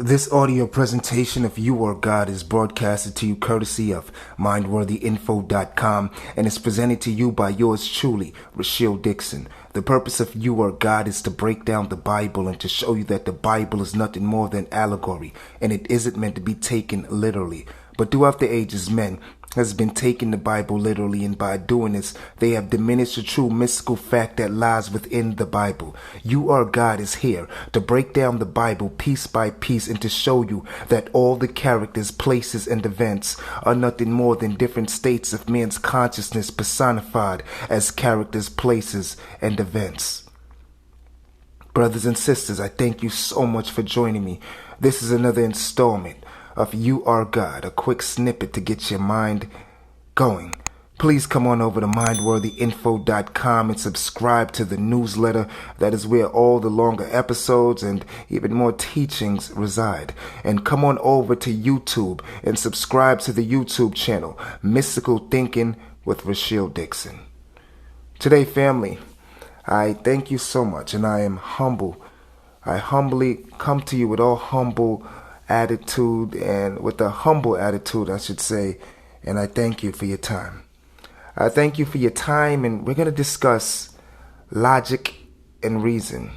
This audio presentation of You Are God is broadcasted to you courtesy of MindworthyInfo.com and is presented to you by yours truly, Rasheeal Dixon. The purpose of You Are God is to break down the Bible and to show you that the Bible is nothing more than allegory, and it isn't meant to be taken literally. But throughout the ages, men has been taking the Bible literally, and by doing this, they have diminished the true mystical fact that lies within the Bible. You Are God is here to break down the Bible piece by piece and to show you that all the characters, places, and events are nothing more than different states of man's consciousness personified as characters, places, and events. Brothers and sisters, I thank you so much for joining me. This is another installment of You Are God, a quick snippet to get your mind going. Please come on over to MindworthyInfo.com and subscribe to the newsletter. That is where all the longer episodes and even more teachings reside. And come on over to YouTube and subscribe to the YouTube channel, Mystical Thinking with Rasheeal Dixon. Today, family, I thank you so much, and I am humble. I humbly come to you with all humble attitude, and with a humble attitude, I should say, and I thank you for your time. I thank you for your time, and we're going to discuss logic and reason.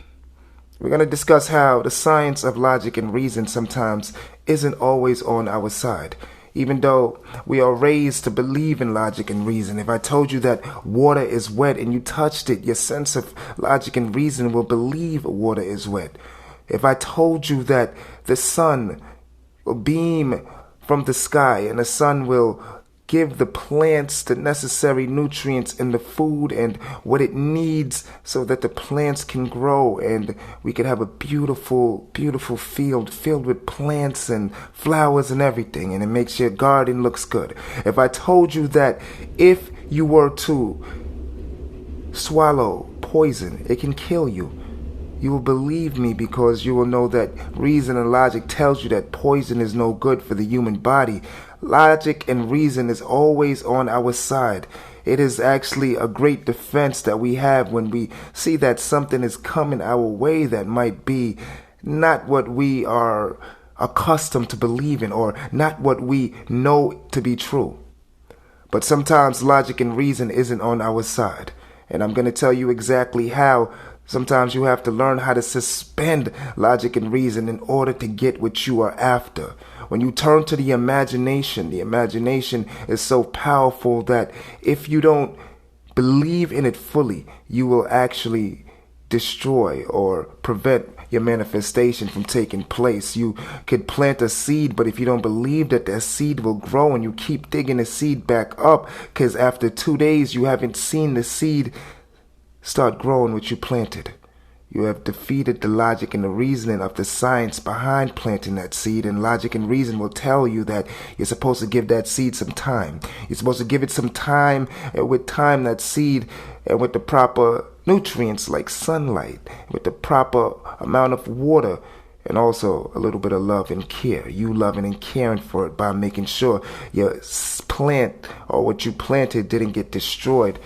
We're going to discuss how the science of logic and reason sometimes isn't always on our side. Even though we are raised to believe in logic and reason, if I told you that water is wet and you touched it, your sense of logic and reason will believe water is wet. If I told you that the sun will beam from the sky and the sun will give the plants the necessary nutrients and the food and what it needs so that the plants can grow and we could have a beautiful, beautiful field filled with plants and flowers and everything, and it makes your garden looks good. If I told you that if you were to swallow poison, it can kill you, you will believe me, because you will know that reason and logic tells you that poison is no good for the human body. Logic and reason is always on our side. It is actually a great defense that we have when we see that something is coming our way that might be not what we are accustomed to believing or not what we know to be true. But sometimes logic and reason isn't on our side. And I'm going to tell you exactly how. Sometimes you have to learn how to suspend logic and reason in order to get what you are after. When you turn to the imagination is so powerful that if you don't believe in it fully, you will actually destroy or prevent your manifestation from taking place. You could plant a seed, but if you don't believe that that seed will grow and you keep digging the seed back up, because after 2 days you haven't seen the seed start growing what you planted, you have defeated the logic and the reasoning of the science behind planting that seed. And logic and reason will tell you that you're supposed to give that seed some time. You're supposed to give it some time, and with time that seed, and with the proper nutrients like sunlight, with the proper amount of water, and also a little bit of love and care. You loving and caring for it by making sure your plant or what you planted didn't get destroyed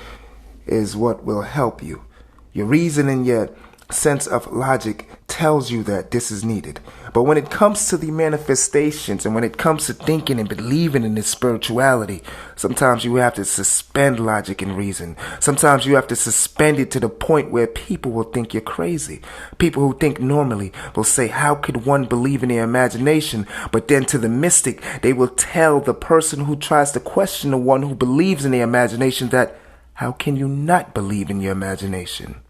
is what will help you. Your reason and your sense of logic tells you that this is needed. But when it comes to the manifestations and when it comes to thinking and believing in this spirituality, sometimes you have to suspend logic and reason. Sometimes you have to suspend it to the point where people will think you're crazy. People who think normally will say, how could one believe in their imagination? But then to the mystic, they will tell the person who tries to question the one who believes in their imagination that, how can you not believe in your imagination?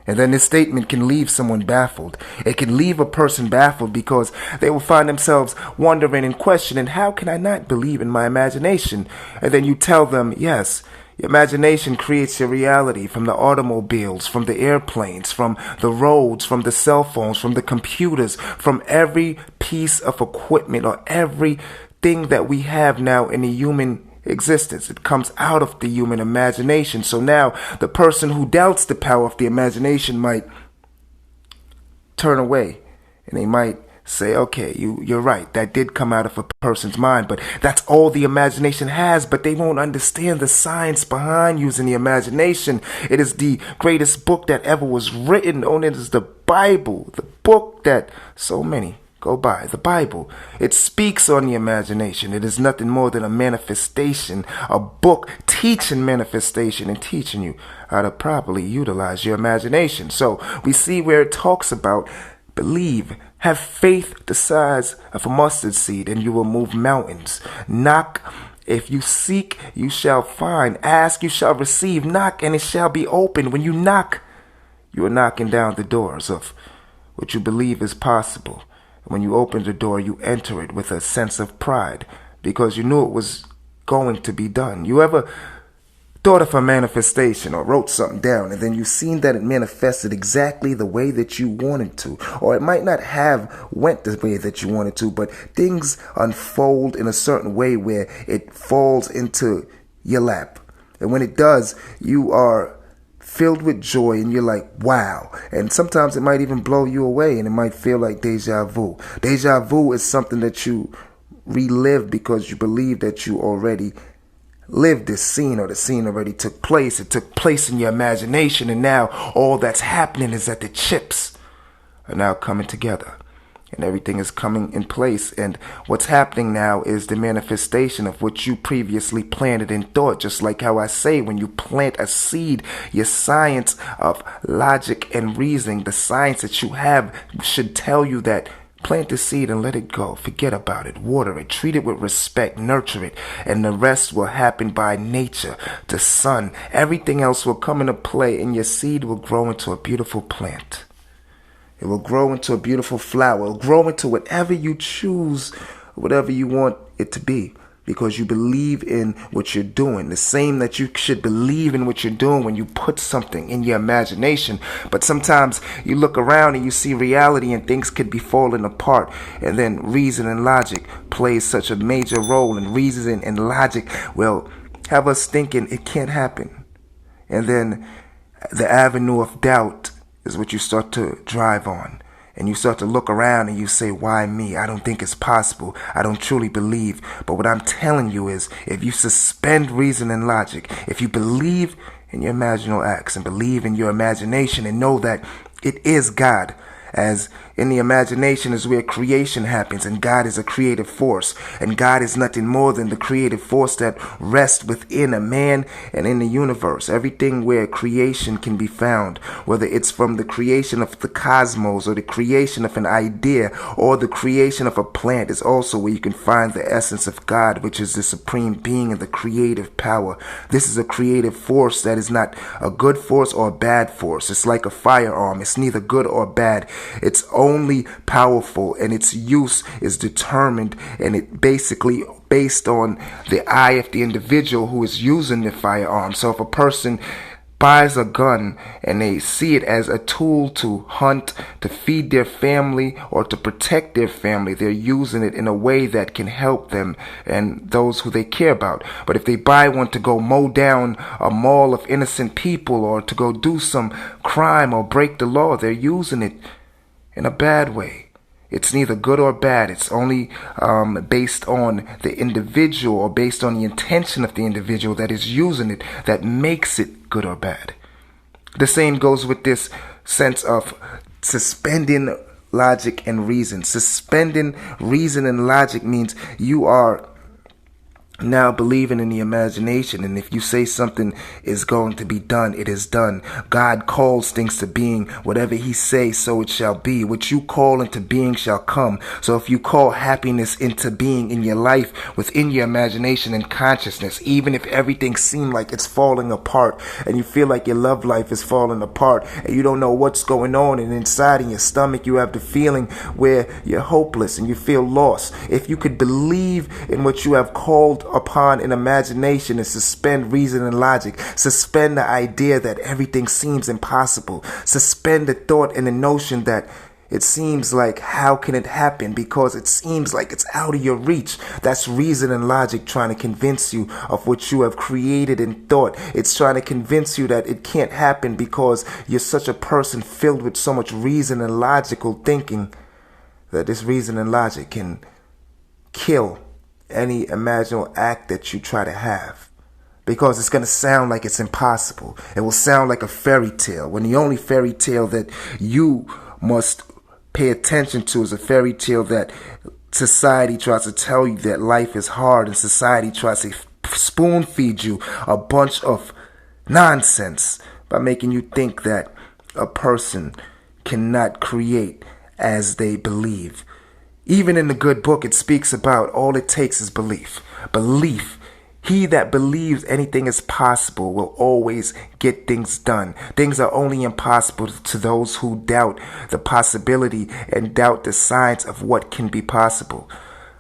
And then this statement can leave someone baffled. It can leave a person baffled because they will find themselves wondering and questioning, how can I not believe in my imagination? And then you tell them, yes, your imagination creates your reality from the automobiles, from the airplanes, from the roads, from the cell phones, from the computers, from every piece of equipment or everything that we have now in the human existence. It comes out of the human imagination. So now the person who doubts the power of the imagination might turn away, and they might say, okay, you're right, that did come out of a person's mind, but that's all the imagination has. But they won't understand the science behind using the imagination. It is the greatest book that ever was written, known as the Bible, the book that so many go by. The Bible, it speaks on the imagination. It is nothing more than a manifestation, a book teaching manifestation and teaching you how to properly utilize your imagination. So we see where it talks about believe, have faith the size of a mustard seed, and you will move mountains. Knock, if you seek, you shall find. Ask, you shall receive. Knock, and it shall be open. When you knock, you are knocking down the doors of what you believe is possible. When you open the door, you enter it with a sense of pride because you knew it was going to be done. You ever thought of a manifestation or wrote something down and then you seen that it manifested exactly the way that you wanted to, or it might not have went the way that you wanted to, but things unfold in a certain way where it falls into your lap, and when it does, you are filled with joy and you're like, wow. And sometimes it might even blow you away and it might feel like deja vu. Deja vu is something that you relive because you believe that you already lived this scene, or the scene already took place. It took place in your imagination, and now all that's happening is that the chips are now coming together and everything is coming in place. And what's happening now is the manifestation of what you previously planted and thought. Just like how I say, when you plant a seed, your science of logic and reasoning, the science that you have, should tell you that plant the seed and let it go. Forget about it. Water it. Treat it with respect. Nurture it. And the rest will happen by nature. The sun. Everything else will come into play, and your seed will grow into a beautiful plant. It will grow into a beautiful flower. It will grow into whatever you choose, whatever you want it to be, because you believe in what you're doing. The same that you should believe in what you're doing when you put something in your imagination. But sometimes you look around and you see reality and things could be falling apart. And then reason and logic plays such a major role. And reason and logic will have us thinking it can't happen. And then the avenue of doubt is what you start to drive on. And you start to look around and you say, why me? I don't think it's possible. I don't truly believe. But what I'm telling you is, if you suspend reason and logic, if you believe in your imaginal acts and believe in your imagination and know that it is God, as in the imagination is where creation happens, and God is a creative force, and God is nothing more than the creative force that rests within a man and in the universe. Everything where creation can be found, whether it's from the creation of the cosmos or the creation of an idea or the creation of a plant, is also where you can find the essence of God, which is the supreme being and the creative power. This is a creative force that is not a good force or a bad force. It's like a firearm. It's neither good or bad. It's only powerful, and its use is determined, and it basically based on the eye of the individual who is using the firearm. So if a person buys a gun and they see it as a tool to hunt, to feed their family, or to protect their family, they're using it in a way that can help them and those who they care about. But if they buy one to go mow down a mall of innocent people or to go do some crime or break the law, they're using it in a bad way. It's neither good or bad. It's only based on the individual, or based on the intention of the individual that is using it, that makes it good or bad. The same goes with this sense of suspending logic and reason. Suspending reason and logic means you are now believing in the imagination, and if you say something is going to be done, it is done. God calls things to being. Whatever he says, so it shall be. What you call into being shall come. So if you call happiness into being in your life, within your imagination and consciousness, even if everything seems like it's falling apart and you feel like your love life is falling apart and you don't know what's going on, and inside in your stomach you have the feeling where you're hopeless and you feel lost, if you could believe in what you have called upon in imagination and suspend reason and logic, suspend the idea that everything seems impossible, suspend the thought and the notion that it seems like, how can it happen? Because it seems like it's out of your reach. That's reason and logic trying to convince you of what you have created and thought. It's trying to convince you that it can't happen because you're such a person filled with so much reason and logical thinking that this reason and logic can kill any imaginal act that you try to have, because it's going to sound like it's impossible. It will sound like a fairy tale, when the only fairy tale that you must pay attention to is a fairy tale that society tries to tell you that life is hard, and society tries to spoon feed you a bunch of nonsense by making you think that a person cannot create as they believe. Even in the good book, it speaks about all it takes is belief. Belief. He that believes anything is possible will always get things done. Things are only impossible to those who doubt the possibility and doubt the science of what can be possible.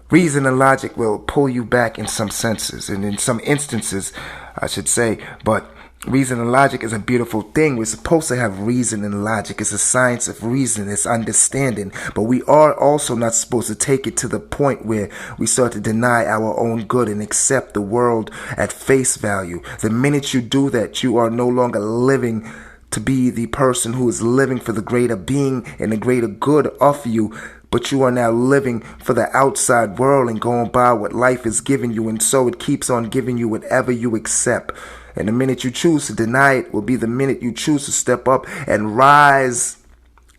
Reason and logic will pull you back in some senses, and in some instances, I should say, but reason and logic is a beautiful thing. We're supposed to have reason and logic. It's a science of reason. It's understanding. But we are also not supposed to take it to the point where we start to deny our own good and accept the world at face value. The minute you do that, you are no longer living to be the person who is living for the greater being and the greater good of you, but you are now living for the outside world and going by what life is giving you, and so it keeps on giving you whatever you accept. And the minute you choose to deny it will be the minute you choose to step up and rise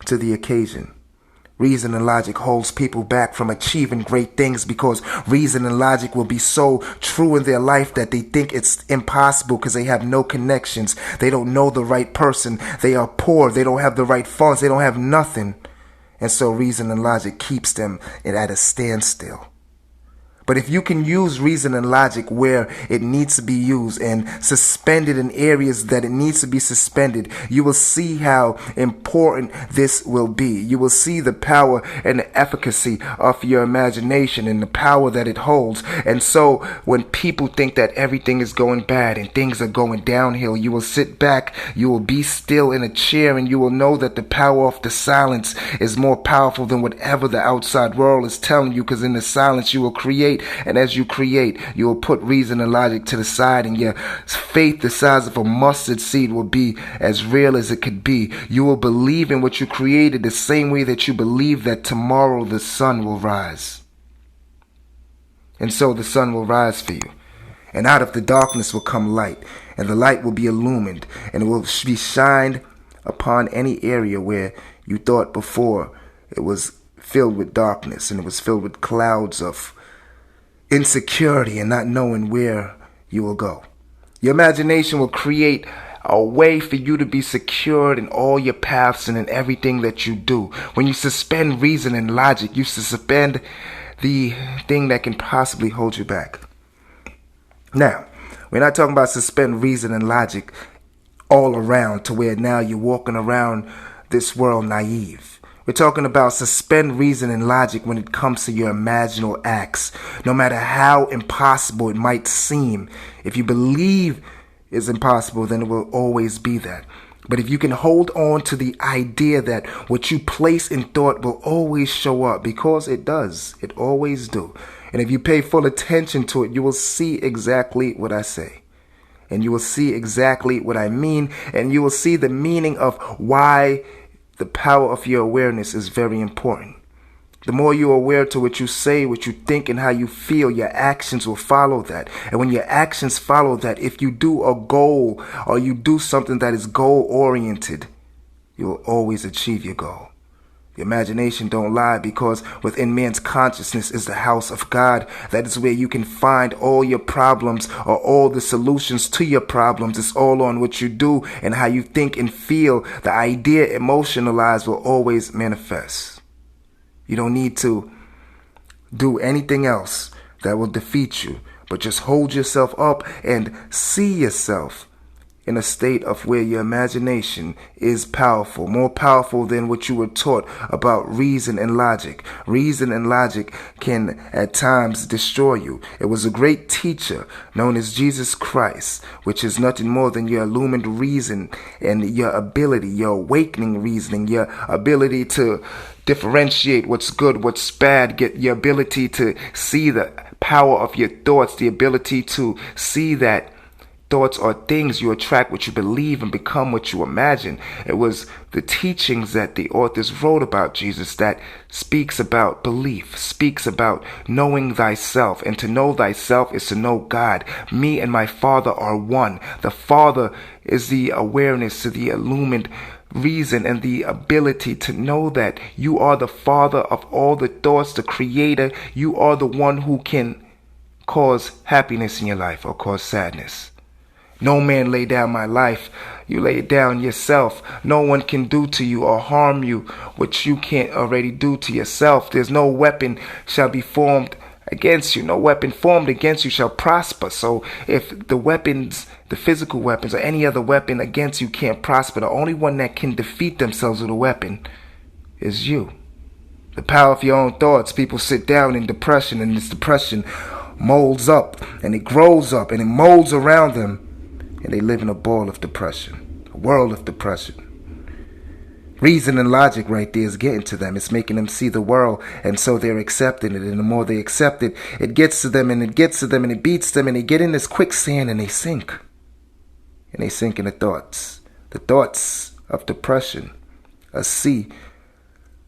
to the occasion. Reason and logic holds people back from achieving great things because reason and logic will be so true in their life that they think it's impossible because they have no connections. They don't know the right person. They are poor. They don't have the right funds. They don't have nothing. And so reason and logic keeps them at a standstill. But if you can use reason and logic where it needs to be used and suspend it in areas that it needs to be suspended, you will see how important this will be. You will see the power and the efficacy of your imagination and the power that it holds. And so when people think that everything is going bad and things are going downhill, you will sit back, you will be still in a chair, and you will know that the power of the silence is more powerful than whatever the outside world is telling you, because in the silence you will create. And as you create, you will put reason and logic to the side, and your faith the size of a mustard seed will be as real as it could be. You will believe in what you created the same way that you believe that tomorrow the sun will rise. And so the sun will rise for you. And out of the darkness will come light, and the light will be illumined, and it will be shined upon any area where you thought before it was filled with darkness, and it was filled with clouds of insecurity and not knowing where you will go. Your imagination will create a way for you to be secured in all your paths and in everything that you do. When you suspend reason and logic, you suspend the thing that can possibly hold you back. Now, we're not talking about suspend reason and logic all around to where now you're walking around this world naive. We're talking about suspend reason and logic when it comes to your imaginal acts. No matter how impossible it might seem, if you believe it's impossible, then it will always be that. But if you can hold on to the idea that what you place in thought will always show up, because it does, it always do. And if you pay full attention to it, you will see exactly what I say. And you will see exactly what I mean. And you will see the meaning of why the power of your awareness is very important. The more you're aware to what you say, what you think, and how you feel, your actions will follow that. And when your actions follow that, if you do a goal or you do something that is goal-oriented, you will always achieve your goal. The imagination don't lie, because within man's consciousness is the house of God. That is where you can find all your problems or all the solutions to your problems. It's all on what you do and how you think and feel. The idea emotionalized will always manifest. You don't need to do anything else that will defeat you, but just hold yourself up and see yourself in a state of where your imagination is powerful, more powerful than what you were taught about reason and logic. Reason and logic can at times destroy you. It was a great teacher known as Jesus Christ, which is nothing more than your illumined reason and your ability, your awakening reasoning, your ability to differentiate what's good, what's bad, get your ability to see the power of your thoughts, the ability to see that thoughts are things. You attract what you believe and become what you imagine. It was the teachings that the authors wrote about Jesus that speaks about belief, speaks about knowing thyself. And to know thyself is to know God. Me and my Father are one. The Father is the awareness to the illumined reason and the ability to know that you are the Father of all the thoughts, the Creator. You are the one who can cause happiness in your life or cause sadness. No man lay down my life. You lay it down yourself. No one can do to you or harm you what you can't already do to yourself. There's no weapon shall be formed against you. No weapon formed against you shall prosper. So if the weapons, the physical weapons or any other weapon against you can't prosper, the only one that can defeat themselves with a weapon is you. The power of your own thoughts. People sit down in depression, and this depression molds up and it grows up and it molds around them. And they live in a ball of depression, a world of depression. Reason and logic right there is getting to them. It's making them see the world, and so they're accepting it. And the more they accept it, it gets to them, and it gets to them, and it beats them, and they get in this quicksand, and they sink. And they sink in the thoughts of depression. A sea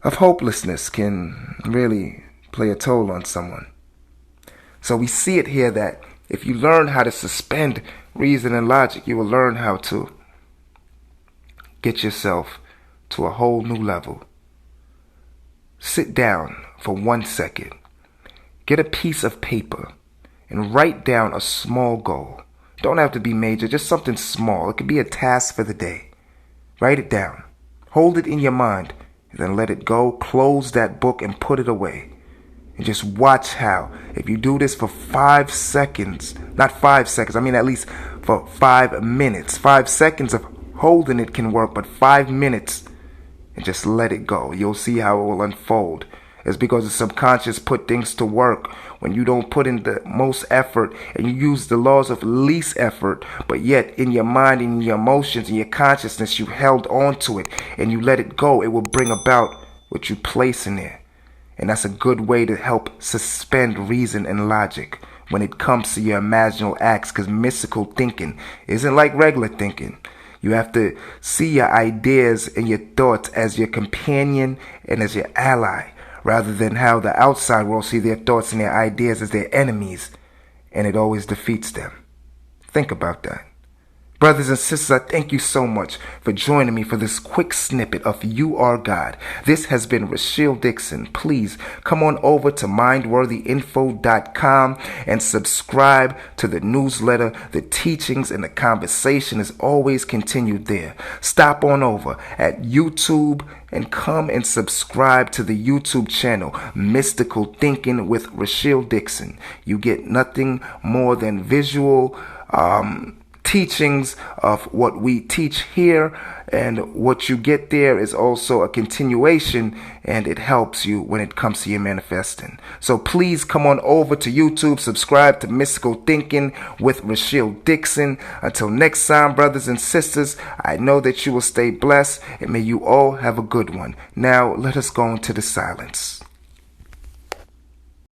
of hopelessness can really play a toll on someone. So we see it here that if you learn how to suspend reason and logic, you will learn how to get yourself to a whole new level. Sit down for 1 second. Get a piece of paper and write down a small goal. Don't have to be major, just something small. It could be a task for the day. Write it down. Hold it in your mind, and then let it go. Close that book and put it away. And just watch how, if you do this for 5 seconds, not 5 seconds, I mean at least for 5 minutes. 5 seconds of holding it can work, but 5 minutes, and just let it go. You'll see how it will unfold. It's because the subconscious put things to work when you don't put in the most effort and you use the laws of least effort, but yet in your mind and in your emotions and your consciousness, you held on to it and you let it go. It will bring about what you place in there. And that's a good way to help suspend reason and logic when it comes to your imaginal acts, because mystical thinking isn't like regular thinking. You have to see your ideas and your thoughts as your companion and as your ally, rather than how the outside world see their thoughts and their ideas as their enemies, and it always defeats them. Think about that. Brothers and sisters, I thank you so much for joining me for this quick snippet of You Are God. This has been Rasheeal Dixon. Please come on over to mindworthyinfo.com and subscribe to the newsletter. The teachings and the conversation is always continued there. Stop on over at YouTube and come and subscribe to the YouTube channel, Mystical Thinking with Rasheeal Dixon. You get nothing more than visual teachings of what we teach here, and what you get there is also a continuation, and it helps you when it comes to your manifesting. So please come on over to YouTube, subscribe to Mystical Thinking with Rasheeal Dixon. Until next time, brothers and sisters, I know that you will stay blessed, and may you all have a good one. Now let us go into the silence.